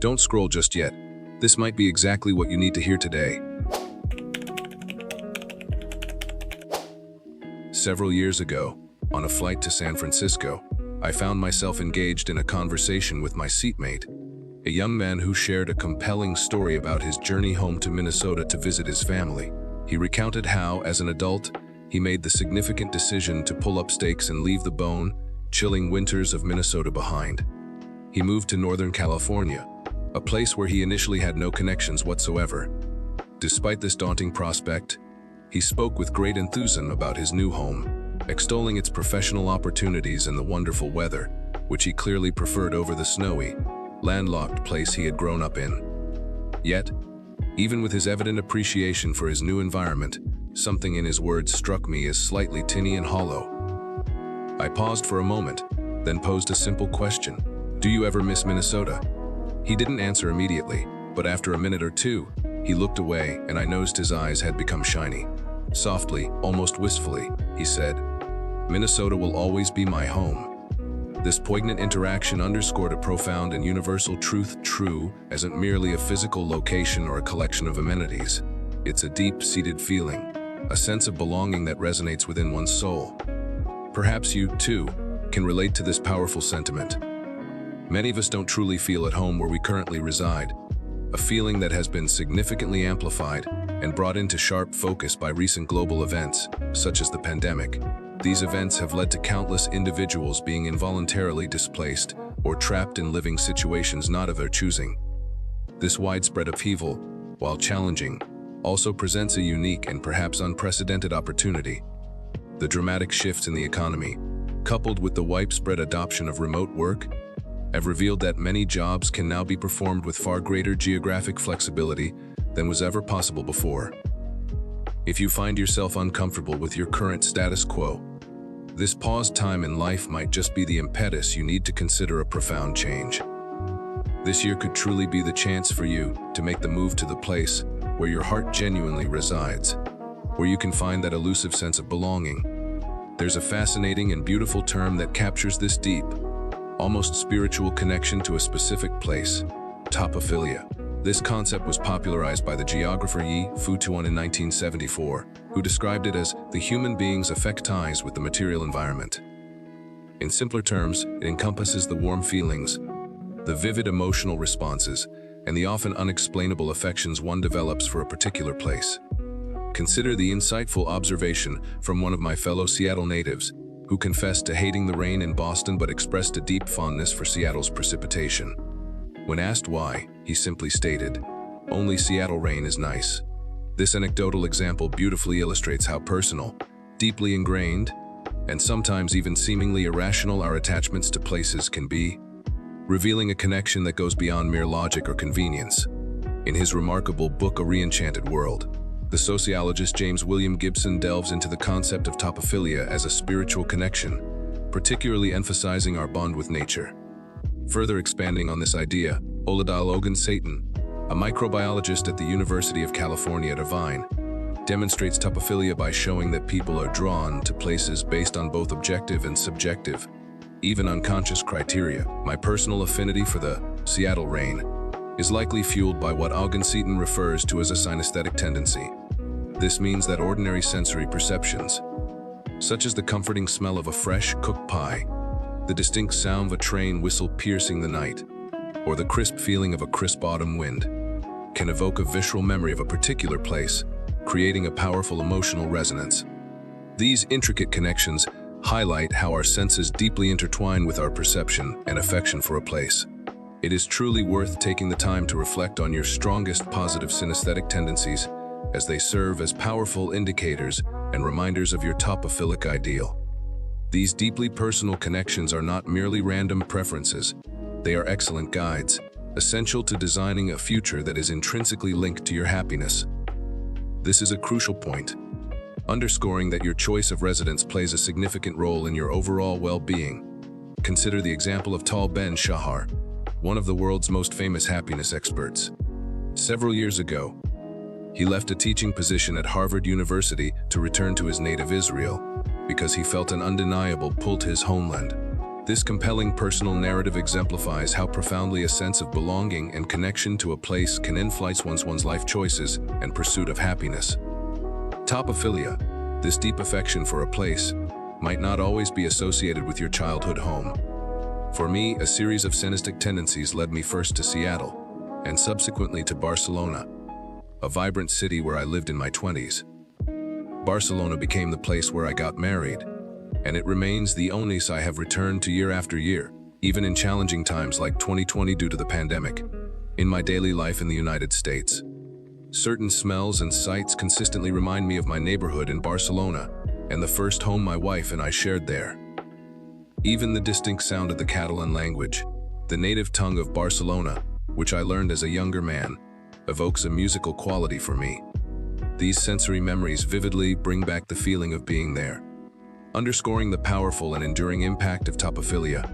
Don't scroll just yet. This might be exactly what you need to hear today. Several years ago, on a flight to San Francisco, I found myself engaged in a conversation with my seatmate, a young man who shared a compelling story about his journey home to Minnesota to visit his family. He recounted how, as an adult, he made the significant decision to pull up stakes and leave the bone-chilling winters of Minnesota behind. He moved to Northern California, a place where he initially had no connections whatsoever. Despite this daunting prospect, he spoke with great enthusiasm about his new home, extolling its professional opportunities and the wonderful weather, which he clearly preferred over the snowy, landlocked place he had grown up in. Yet, even with his evident appreciation for his new environment, something in his words struck me as slightly tinny and hollow. I paused for a moment, then posed a simple question. Do you ever miss Minnesota? He didn't answer immediately, but after a minute or two, he looked away and I noticed his eyes had become shiny. Softly, almost wistfully, he said, "Minnesota will always be my home." This poignant interaction underscored a profound and universal truth. True isn't merely a physical location or a collection of amenities. It's a deep-seated feeling, a sense of belonging that resonates within one's soul. Perhaps you, too, can relate to this powerful sentiment. Many of us don't truly feel at home where we currently reside, a feeling that has been significantly amplified and brought into sharp focus by recent global events, such as the pandemic. These events have led to countless individuals being involuntarily displaced or trapped in living situations not of their choosing. This widespread upheaval, while challenging, also presents a unique and perhaps unprecedented opportunity. The dramatic shifts in the economy, coupled with the widespread adoption of remote work, have revealed that many jobs can now be performed with far greater geographic flexibility than was ever possible before. If you find yourself uncomfortable with your current status quo, this paused time in life might just be the impetus you need to consider a profound change. This year could truly be the chance for you to make the move to the place where your heart genuinely resides, where you can find that elusive sense of belonging. There's a fascinating and beautiful term that captures this deep, almost spiritual connection to a specific place: Topophilia. This concept was popularized by the geographer Yi Fu-tuan in 1974, who described it as the human being's affect ties with the material environment. In simpler terms, it encompasses the warm feelings, the vivid emotional responses, and the often unexplainable affections one develops for a particular place. Consider the insightful observation from one of my fellow Seattle natives, who confessed to hating the rain in Boston but expressed a deep fondness for Seattle's precipitation. When asked why, he simply stated, "Only Seattle rain is nice." This anecdotal example beautifully illustrates how personal, deeply ingrained, and sometimes even seemingly irrational our attachments to places can be, revealing a connection that goes beyond mere logic or convenience. In his remarkable book A Re-Enchanted World, the sociologist James William Gibson delves into the concept of topophilia as a spiritual connection, particularly emphasizing our bond with nature. Further expanding on this idea, Oladile Ogun-Satan, a microbiologist at the University of California at Irvine, demonstrates topophilia by showing that people are drawn to places based on both objective and subjective, even unconscious criteria. My personal affinity for the Seattle rain is likely fueled by what Ogun-Satan refers to as a synesthetic tendency. This means that ordinary sensory perceptions, such as the comforting smell of a fresh, cooked pie, the distinct sound of a train whistle piercing the night, or the crisp feeling of a crisp autumn wind, can evoke a visceral memory of a particular place, creating a powerful emotional resonance. These intricate connections highlight how our senses deeply intertwine with our perception and affection for a place. It is truly worth taking the time to reflect on your strongest positive synesthetic tendencies, as they serve as powerful indicators and reminders of your topophilic ideal. These deeply personal connections are not merely random preferences. They are excellent guides, essential to designing a future that is intrinsically linked to your happiness. This is a crucial point, underscoring that your choice of residence plays a significant role in your overall well-being. Consider the example of Tal Ben-Shahar, one of the world's most famous happiness experts. Several years ago, he left a teaching position at Harvard University to return to his native Israel because he felt an undeniable pull to his homeland. This compelling personal narrative exemplifies how profoundly a sense of belonging and connection to a place can influence one's life choices and pursuit of happiness. Topophilia, this deep affection for a place, might not always be associated with your childhood home. For me, a series of synesthetic tendencies led me first to Seattle, and subsequently to Barcelona, a vibrant city where I lived in my 20s. Barcelona became the place where I got married, and it remains the only place I have returned to year after year, even in challenging times like 2020 due to the pandemic. In my daily life in the United States, certain smells and sights consistently remind me of my neighborhood in Barcelona and the first home my wife and I shared there. Even the distinct sound of the Catalan language, the native tongue of Barcelona, which I learned as a younger man, evokes a musical quality for me. These sensory memories vividly bring back the feeling of being there, underscoring the powerful and enduring impact of topophilia.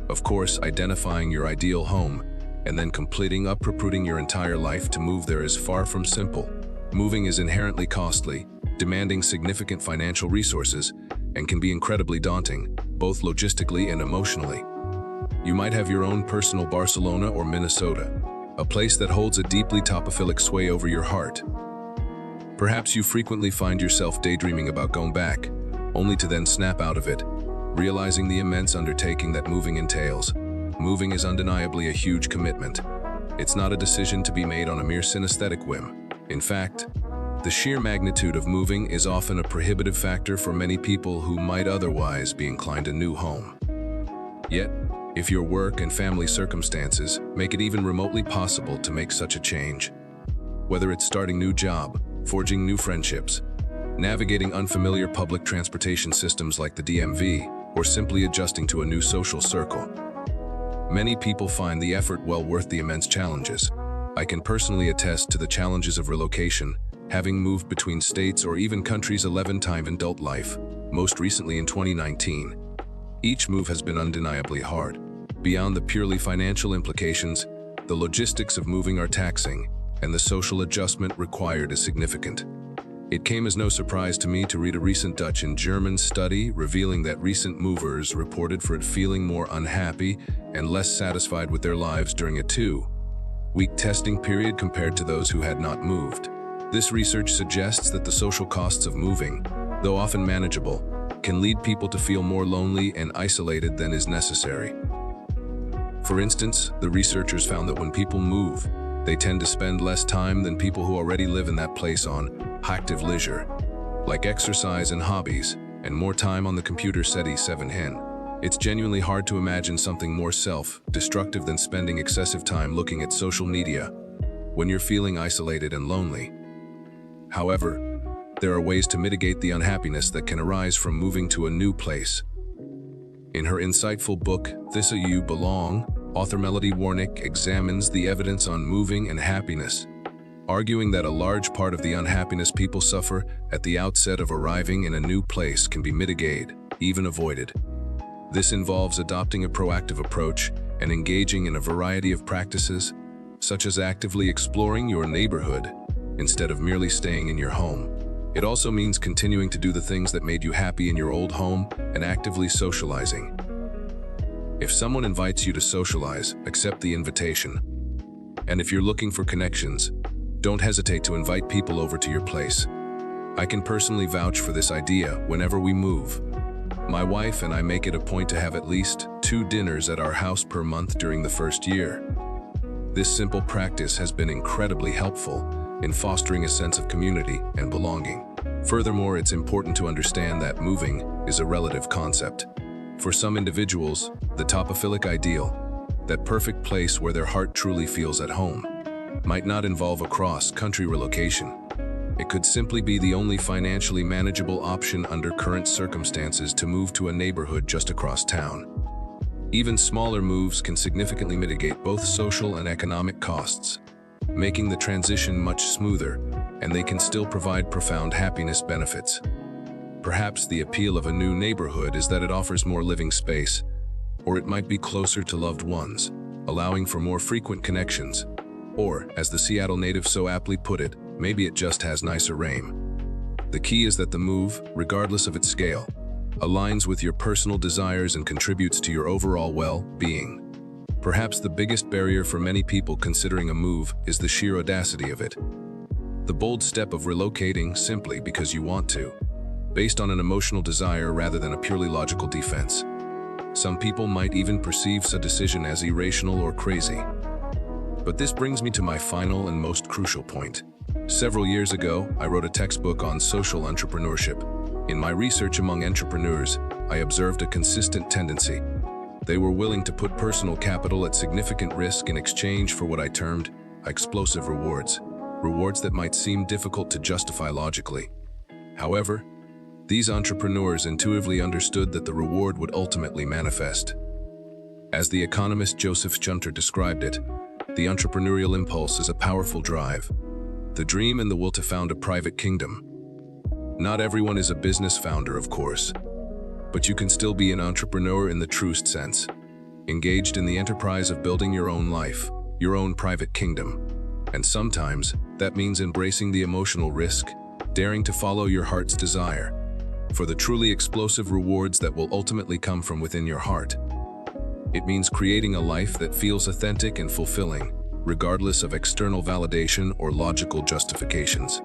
Of course, identifying your ideal home and then uprooting your entire life to move there is far from simple. Moving is inherently costly, demanding significant financial resources, and can be incredibly daunting, both logistically and emotionally. You might have your own personal Barcelona or Minnesota, a place that holds a deeply topophilic sway over your heart. Perhaps you frequently find yourself daydreaming about going back, only to then snap out of it, realizing the immense undertaking that moving entails. Moving is undeniably a huge commitment. It's not a decision to be made on a mere synesthetic whim. In fact, the sheer magnitude of moving is often a prohibitive factor for many people who might otherwise be inclined to new home. Yet, if your work and family circumstances make it even remotely possible to make such a change, whether it's starting a new job, forging new friendships, navigating unfamiliar public transportation systems like the DMV, or simply adjusting to a new social circle, many people find the effort well worth the immense challenges. I can personally attest to the challenges of relocation, having moved between states or even countries 11 times in adult life, most recently in 2019. Each move has been undeniably hard. Beyond the purely financial implications, the logistics of moving are taxing, and the social adjustment required is significant. It came as no surprise to me to read a recent Dutch and German study revealing that recent movers reported for it feeling more unhappy and less satisfied with their lives during a 2-week testing period compared to those who had not moved. This research suggests that the social costs of moving, though often manageable, can lead people to feel more lonely and isolated than is necessary. For instance, the researchers found that when people move, they tend to spend less time than people who already live in that place on active leisure, like exercise and hobbies, and more time on the computer SETI 7 hen. It's genuinely hard to imagine something more self-destructive than spending excessive time looking at social media when you're feeling isolated and lonely. However, there are ways to mitigate the unhappiness that can arise from moving to a new place. In her insightful book, This A You Belong, author Melody Warnick examines the evidence on moving and happiness, arguing that a large part of the unhappiness people suffer at the outset of arriving in a new place can be mitigated, even avoided. This involves adopting a proactive approach and engaging in a variety of practices, such as actively exploring your neighborhood instead of merely staying in your home. It also means continuing to do the things that made you happy in your old home and actively socializing. If someone invites you to socialize, accept the invitation. And if you're looking for connections, don't hesitate to invite people over to your place. I can personally vouch for this idea whenever we move. My wife and I make it a point to have at least 2 dinners at our house per month during the first year. This simple practice has been incredibly helpful in fostering a sense of community and belonging. Furthermore, it's important to understand that moving is a relative concept. For some individuals, the topophilic ideal, that perfect place where their heart truly feels at home, might not involve a cross-country relocation. It could simply be the only financially manageable option under current circumstances to move to a neighborhood just across town. Even smaller moves can significantly mitigate both social and economic costs, making the transition much smoother, and they can still provide profound happiness benefits. Perhaps the appeal of a new neighborhood is that it offers more living space, or it might be closer to loved ones, allowing for more frequent connections. Or, as the Seattle native so aptly put it, maybe it just has nicer rain. The key is that the move, regardless of its scale, aligns with your personal desires and contributes to your overall well-being. Perhaps the biggest barrier for many people considering a move is the sheer audacity of it. The bold step of relocating simply because you want to, based on an emotional desire rather than a purely logical defense. Some people might even perceive such a decision as irrational or crazy. But this brings me to my final and most crucial point. Several years ago, I wrote a textbook on social entrepreneurship. In my research among entrepreneurs, I observed a consistent tendency. They were willing to put personal capital at significant risk in exchange for what I termed explosive rewards, rewards that might seem difficult to justify logically. However, these entrepreneurs intuitively understood that the reward would ultimately manifest. As the economist Joseph Junter described it, the entrepreneurial impulse is a powerful drive, the dream and the will to found a private kingdom. Not everyone is a business founder, of course, but you can still be an entrepreneur in the truest sense, engaged in the enterprise of building your own life, your own private kingdom. And sometimes, that means embracing the emotional risk, daring to follow your heart's desire, for the truly explosive rewards that will ultimately come from within your heart. It means creating a life that feels authentic and fulfilling, regardless of external validation or logical justifications.